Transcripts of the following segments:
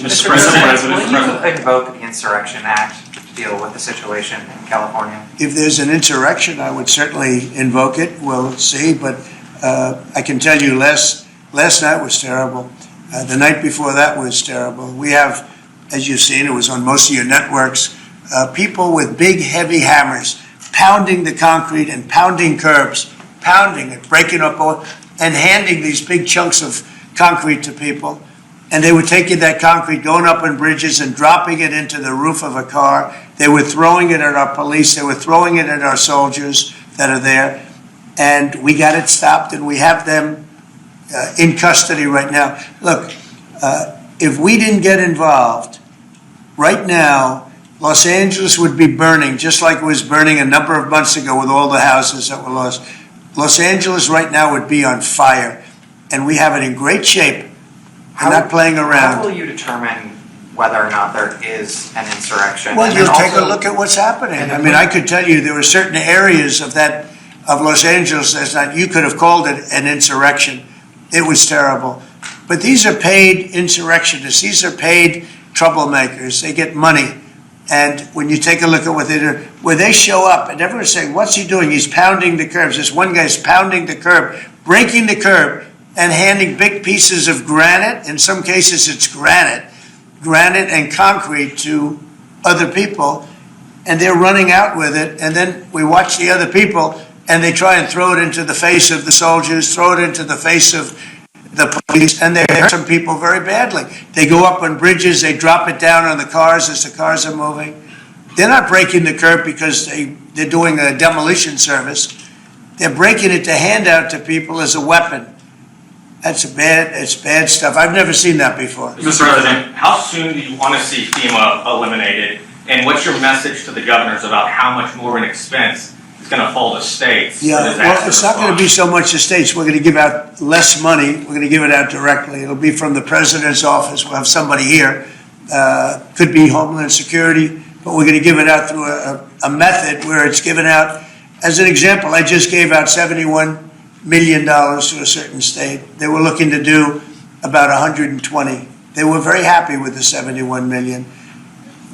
Mr. President, will you invoke the Insurrection Act to deal with the situation in California? If there's an insurrection, I would certainly invoke it. We'll see, but I can tell you last night was terrible. The night before that was terrible. We have, as you've seen, it was on most of your networks, people with big, heavy hammers pounding the concrete and pounding curbs, pounding it, breaking up and handing these big chunks of concrete to people. And they were taking that concrete, going up on bridges and dropping it into the roof of a car. They were throwing it at our police. They were throwing it at our soldiers that are there. And we got it stopped, and we have them in custody right now. Look, if we didn't get involved, right now, Los Angeles would be burning, just like it was burning a number of months ago with all the houses that were lost. Los Angeles right now would be on fire, and we have it in great shape. We're not playing around. How will you determine whether or not there is an insurrection? Well, you'll take a look at what's happening. I mean, I could tell you there were certain areas of Los Angeles that you could have called it an insurrection. It was terrible. But these are paid insurrectionists. These are paid troublemakers. They get money. And when you take a look at what they do, where they show up and everyone's saying, what's he doing? He's pounding the curbs. This one guy's pounding the curb, breaking the curb, and handing big pieces of granite. In some cases, it's granite and concrete to other people. And they're running out with it. And then we watch the other people, and they try and throw it into the face of the soldiers, throw it into the face of the police, and they hurt some people very badly. They go up on bridges, they drop it down on the cars as the cars are moving. They're not breaking the curb because they're doing a demolition service. They're breaking it to hand out to people as a weapon. It's bad stuff. I've never seen that before. Mr. President, how soon do you want to see FEMA eliminated? And what's your message to the governors about how much more of an expense is going to fall to states? Yeah, well, it's not going to be so much the states. We're going to give out less money. We're going to give it out directly. It'll be from the president's office. We'll have somebody here. Could be Homeland Security, but we're going to give it out through a method where it's given out. As an example, I just gave out $71 million to a certain state. They were looking to do about 120. They were very happy with the 71 million.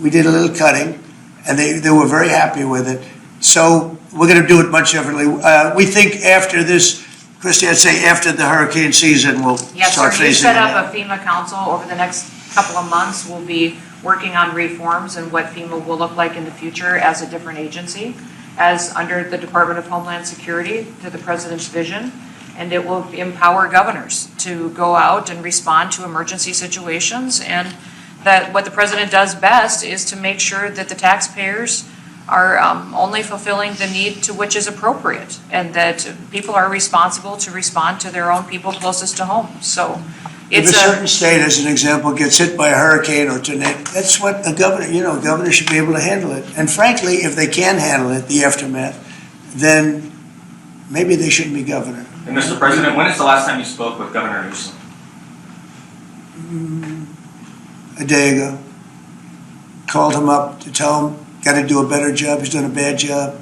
We did a little cutting, and they were very happy with it. So we're going to do it much differently. We think after this, Christy, I'd say after the hurricane season, we'll start facing it. Yes, sir. We set up a FEMA council over the next couple of months. We'll be working on reforms and what FEMA will look like in the future as a different agency, as under the Department of Homeland Security to the President's vision. And it will empower governors to go out and respond to emergency situations. And that what the President does best is to make sure that the taxpayers are only fulfilling the need to which is appropriate, and that people are responsible to respond to their own people closest to home. So if a certain state, as an example, gets hit by a hurricane or tornado, that's what a governor should be able to handle it. And frankly, if they can handle it, the aftermath, then maybe they shouldn't be governor. And Mr. President, when is the last time you spoke with Governor Newsom? A day ago. Called him up to tell him, got to do a better job. He's doing a bad job,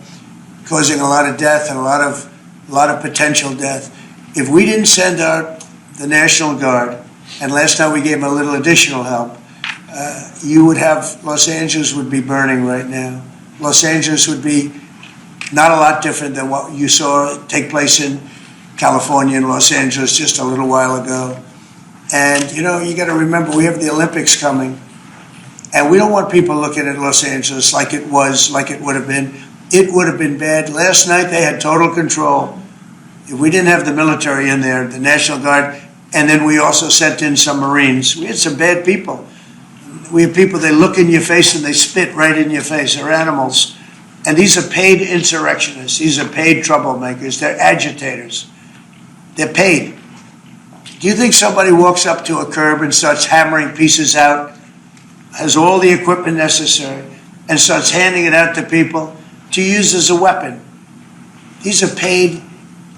causing a lot of death and a lot of potential death. If we didn't send out the National Guard, and last time we gave him a little additional help, you would have, Los Angeles would be burning right now. Los Angeles would be not a lot different than what you saw take place in California and Los Angeles just a little while ago. And, you got to remember, we have the Olympics coming. And we don't want people looking at Los Angeles like it would have been. It would have been bad. Last night they had total control. If we didn't have the military in there, the National Guard, and then we also sent in some Marines. We had some bad people. We have people, they look in your face and they spit right in your face. They're animals. And these are paid insurrectionists. These are paid troublemakers. They're agitators. They're paid. Do you think somebody walks up to a curb and starts hammering pieces out, has all the equipment necessary, and starts handing it out to people to use as a weapon? These are paid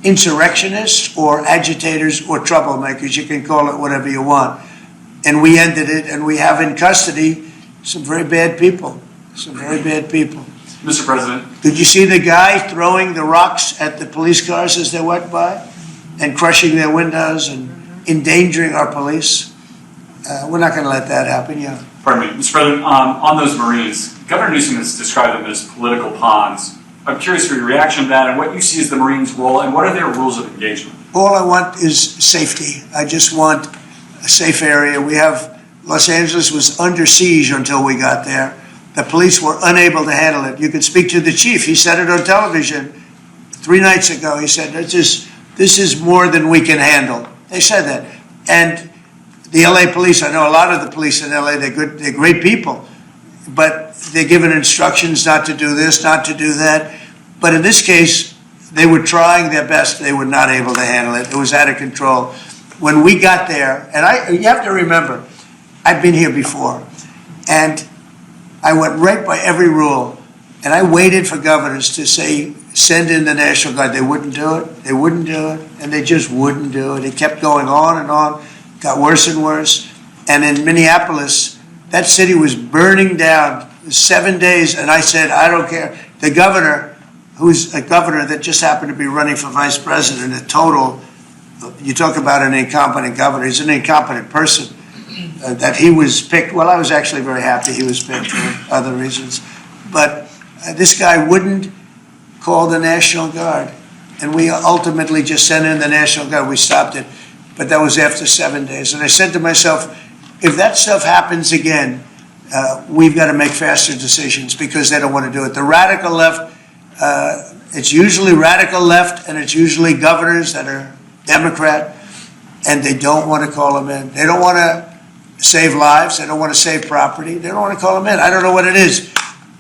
insurrectionists or agitators or troublemakers. You can call it whatever you want. And we ended it, and we have in custody some very bad people. Some very bad people. Mr. President. Did you see the guy throwing the rocks at the police cars as they went by and crushing their windows and endangering our police? We're not going to let that happen, yeah. Pardon me, Mr. President, on those Marines, Governor Newsom has described them as political pawns. I'm curious for your reaction to that and what you see as the Marines' role and what are their rules of engagement? All I want is safety. I just want a safe area. Los Angeles was under siege until we got there. The police were unable to handle it. You could speak to the chief. He said it on television 3 nights ago. He said, this is more than we can handle. They said that. And the LA police, I know a lot of the police in LA, they're great people, but they're given instructions not to do this, not to do that. But in this case, they were trying their best. They were not able to handle it. It was out of control. When we got there, and you have to remember, I've been here before, and I went right by every rule, and I waited for governors to say, send in the National Guard. They wouldn't do it. They wouldn't do it, and they just wouldn't do it. It kept going on and on, got worse and worse. And in Minneapolis, that city was burning down 7 days, and I said, I don't care. The governor, who's a governor that just happened to be running for vice president, a total, you talk about an incompetent governor, he's an incompetent person. That he was picked, well, I was actually very happy he was picked for other reasons. But this guy wouldn't call the National Guard. And we ultimately just sent in the National Guard. We stopped it. But that was after 7 days. And I said to myself, if that stuff happens again, we've got to make faster decisions because they don't want to do it. The radical left, it's usually radical left and it's usually governors that are Democrat, and they don't want to call them in. They don't want to save lives. They don't want to save property. They don't want to call them in. I don't know what it is.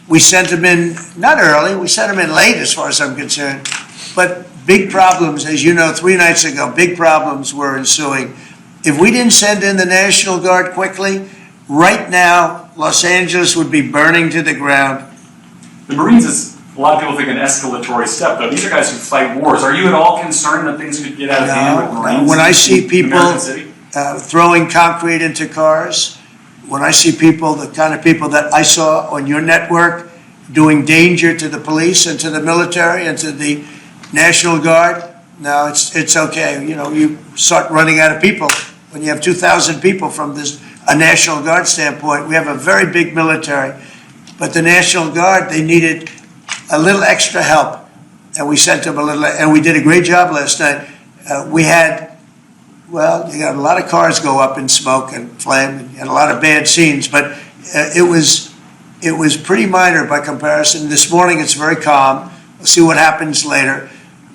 We sent them in, not early, we sent them in late as far as I'm concerned. But big problems, as you know, 3 nights ago, big problems were ensuing. If we didn't send in the National Guard quickly, right now, Los Angeles would be burning to the ground. The Marines is, a lot of people think, an escalatory step, though. These are guys who fight wars. Are you at all concerned that things could get out of hand with Marines? When I see people American City? throwing concrete into cars, when I see people, the kind of people that I saw on your network doing danger to the police and to the military and to the National Guard, no, it's okay. You know, you start running out of people. When you have 2,000 people from a National Guard standpoint, we have a very big military. But the National Guard, they needed a little extra help. And we sent them a little, and we did a great job last night. We had, well, you got a lot of cars go up in smoke and flame and a lot of bad scenes, but it was pretty minor by comparison. This morning it's very calm. We'll see what happens later.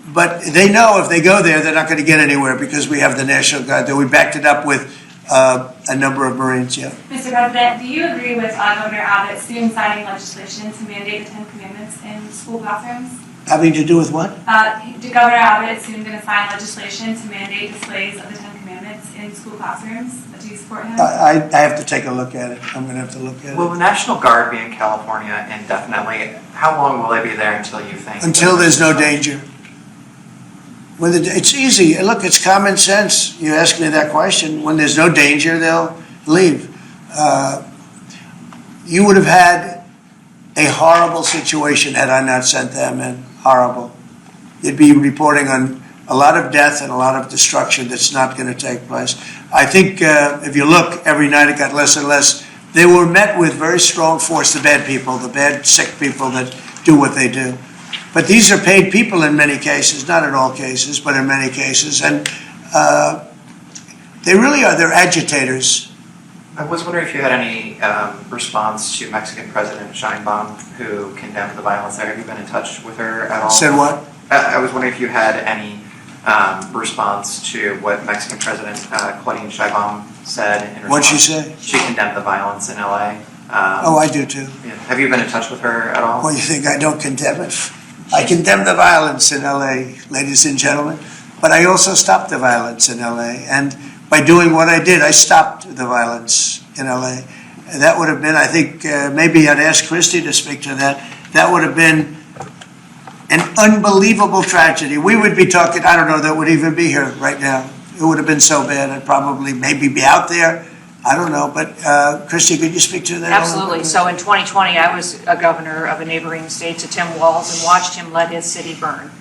But they know if they go there, they're not going to get anywhere because we have the National Guard there. We backed it up with a number of Marines, yeah. Mr. President, do you agree with Governor Abbott soon signing legislation to mandate the 10 Commandments in school classrooms? Having to do with what? Governor Abbott is soon going to sign legislation to mandate displays of the 10 Commandments in school classrooms. Do you support him? I have to take a look at it. I'm going to have to look at it. Will the National Guard be in California indefinitely? How long will they be there until you think? Until there's no danger. It's easy. Look, it's common sense. You ask me that question. When there's no danger, they'll leave. You would have had a horrible situation had I not sent them in. Horrible. You'd be reporting on a lot of death and a lot of destruction that's not going to take place. I think if you look, every night it got less and less. They were met with very strong force, the bad people, the bad, sick people that do what they do. But these are paid people in many cases, not in all cases, but in many cases. And they really are, they're agitators. I was wondering if you had any response to Mexican President Sheinbaum, who condemned the violence there. Have you been in touch with her at all? Said what? I was wondering if you had any response to what Mexican President Claudine Sheinbaum said in response. What'd she say? She condemned the violence in LA. Oh, I do too. Yeah. Have you been in touch with her at all? Well, you think I don't condemn it? I condemn the violence in LA, ladies and gentlemen, but I also stopped the violence in LA. And by doing what I did, I stopped the violence in LA. That would have been, I think, maybe I'd ask Christie to speak to that. That would have been an unbelievable tragedy. We would be talking, I don't know that would even be here right now. It would have been so bad. I'd probably maybe be out there. I don't know, but Christie, could you speak to that? Absolutely. So in 2020, I was a governor of a neighboring state to Tim Walz and watched him let his city burn.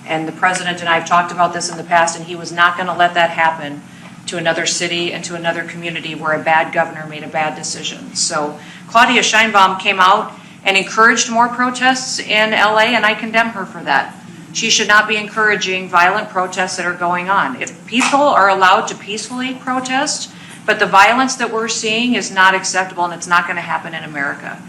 And the president and I have talked about this in the past, and he was not going to let that happen to another city and to another community where a bad governor made a bad decision. So Claudia Sheinbaum came out and encouraged more protests in LA, and I condemn her for that. She should not be encouraging violent protests that are going on. If people are allowed to peacefully protest, but the violence that we're seeing is not acceptable, and it's not going to happen in America.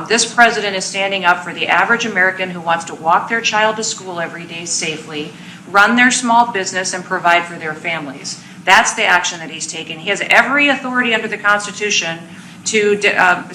This president is standing up for the average American who wants to walk their child to school every day safely, run their small business, and provide for their families. That's the action that he's taken. He has every authority under the Constitution to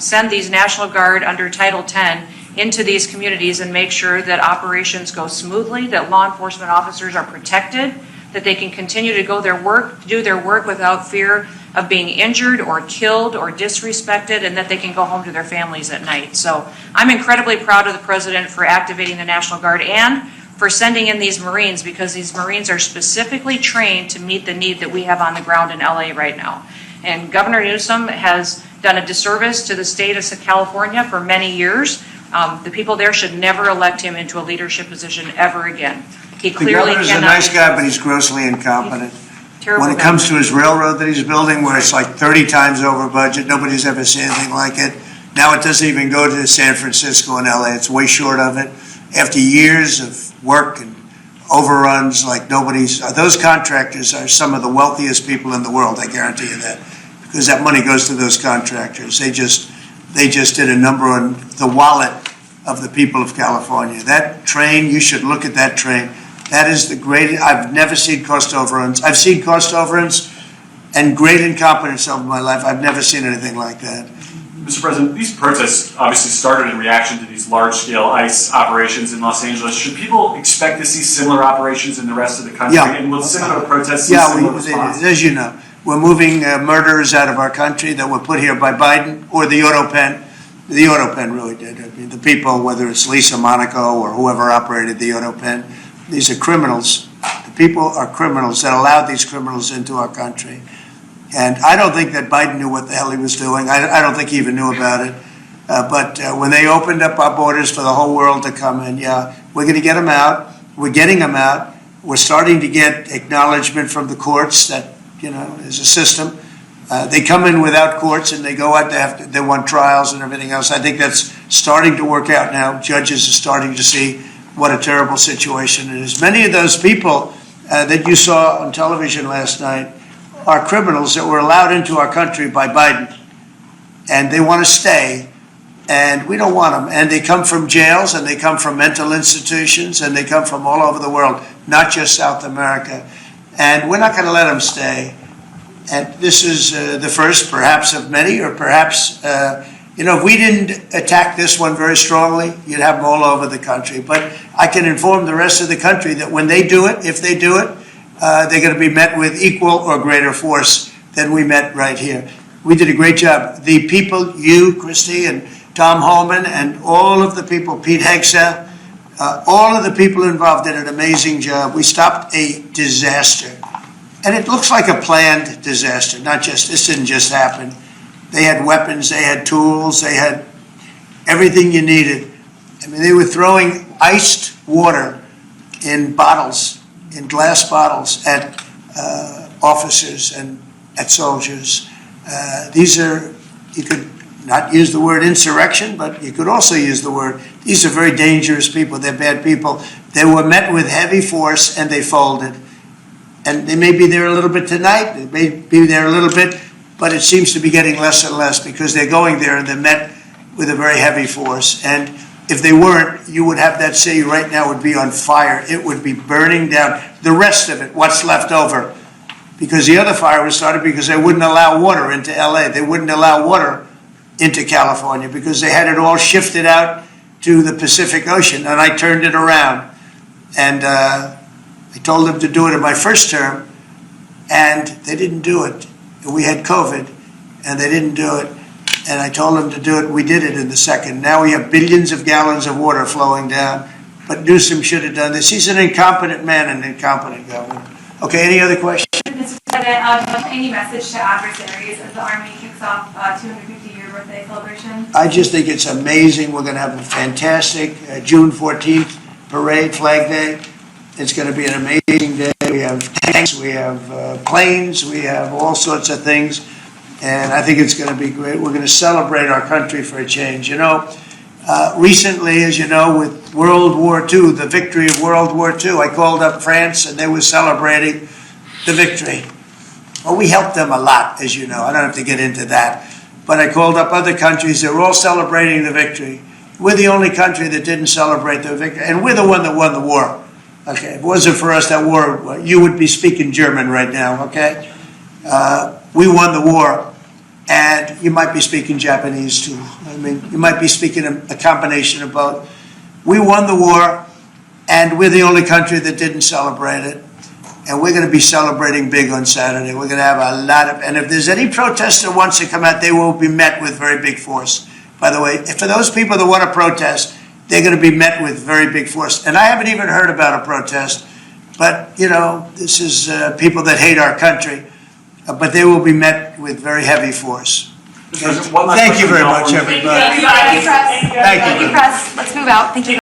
send these National Guard under Title X into these communities and make sure that operations go smoothly, that law enforcement officers are protected, that they can continue to do their work without fear of being injured or killed or disrespected, and that they can go home to their families at night. So I'm incredibly proud of the president for activating the National Guard and for sending in these Marines, because these Marines are specifically trained to meet the need that we have on the ground in LA right now. And Governor Newsom has done a disservice to the state of California for many years. The people there should never elect him into a leadership position ever again. He The clearly governor's a cannot. nice guy, but he's grossly incompetent. Terrible When it guy. comes to his railroad that he's building, where it's like 30 times over budget, nobody's ever seen anything like it. Now it doesn't even go to San Francisco and LA, it's way short of it. After years of work and overruns like those contractors are some of the wealthiest people in the world, I guarantee you that. Because that money goes to those contractors. They just did a number on the wallet of the people of California. That train, you should look at that train. That is the greatest. I've never seen cost overruns. I've seen cost overruns and great incompetence over my life. I've never seen anything like that. Mr. President, these protests obviously started in reaction to these large-scale ICE operations in Los Angeles. Should people expect to see similar operations in the rest of the country? Yeah. And will similar protests see Yeah, similar response? as you know, we're moving murderers out of our country that were put here by Biden or the auto pen. The auto pen really did. I mean, the people, whether it's Lisa Monaco or whoever operated the auto pen, these are criminals. The people are criminals that allowed these criminals into our country. And I don't think that Biden knew what the hell he was doing. I don't think he even knew about it. But when they opened up our borders for the whole world to come in, yeah, we're going to get them out. We're getting them out. We're starting to get acknowledgement from the courts that, there's a system. They come in without courts and they go out, they want trials and everything else. I think that's starting to work out now. Judges are starting to see what a terrible situation it is. Many of those people that you saw on television last night are criminals that were allowed into our country by Biden. And they want to stay, and we don't want them. And they come from jails, and they come from mental institutions, and they come from all over the world, not just South America. And we're not going to let them stay. And this is the first, perhaps, of many, or perhaps, if we didn't attack this one very strongly, you'd have them all over the country. But I can inform the rest of the country that when they do it, if they do it, they're going to be met with equal or greater force than we met right here. We did a great job. The people, you, Christy, and Tom Holman, and all of the people, Pete Hegseth, all of the people involved did an amazing job. We stopped a disaster. And it looks like a planned disaster, this didn't just happen. They had weapons, they had tools, they had everything you needed. I mean, they were throwing iced water in bottles, in glass bottles, at officers and at soldiers. You could not use the word insurrection, but you could also use the word, these are very dangerous people, they're bad people. They were met with heavy force and they folded. And they may be there a little bit tonight, they may be there a little bit, but it seems to be getting less and less because they're going there and they're met with a very heavy force. And if they weren't, you would have that city right now would be on fire. It would be burning down. The rest of it, what's left over. Because the other fire was started because they wouldn't allow water into LA. They wouldn't allow water into California because they had it all shifted out to the Pacific Ocean. And I turned it around. And I told them to do it in my first term, and they didn't do it. We had COVID, and they didn't do it. And I told them to do it. We did it in the second. Now we have billions of gallons of water flowing down. But Newsom should have done this. He's an incompetent man and incompetent governor. Okay, any other questions? Mr. President, any message to adversaries as the Army kicks off 250-year birthday celebration? I just think it's amazing. We're going to have a fantastic June 14th parade, Flag Day. It's going to be an amazing day. We have tanks, we have planes, we have all sorts of things. And I think it's going to be great. We're going to celebrate our country for a change. You know, recently, as you know, with World War II, the victory of World War II, I called up France and they were celebrating the victory. Well, we helped them a lot, as you know. I don't have to get into that. But I called up other countries. They were all celebrating the victory. We're the only country that didn't celebrate the victory. And we're the one that won the war. Okay, if it wasn't for us, that war, you would be speaking German right now, okay? We won the war, and you might be speaking Japanese too. I mean, you might be speaking a combination of both. We won the war, and we're the only country that didn't celebrate it. And we're going to be celebrating big on Saturday. We're going to have a lot of, and if there's any protester who wants to come out, they will be met with very big force. By the way, for those people that want to protest, they're going to be met with very big force. And I haven't even heard about a protest, but, you know, this is people that hate our country. But they will be met with very heavy force. Mr. President, one last Thank you question. very much, everybody. Thank you, press. Thank you. Press. Let's move out. Thank you.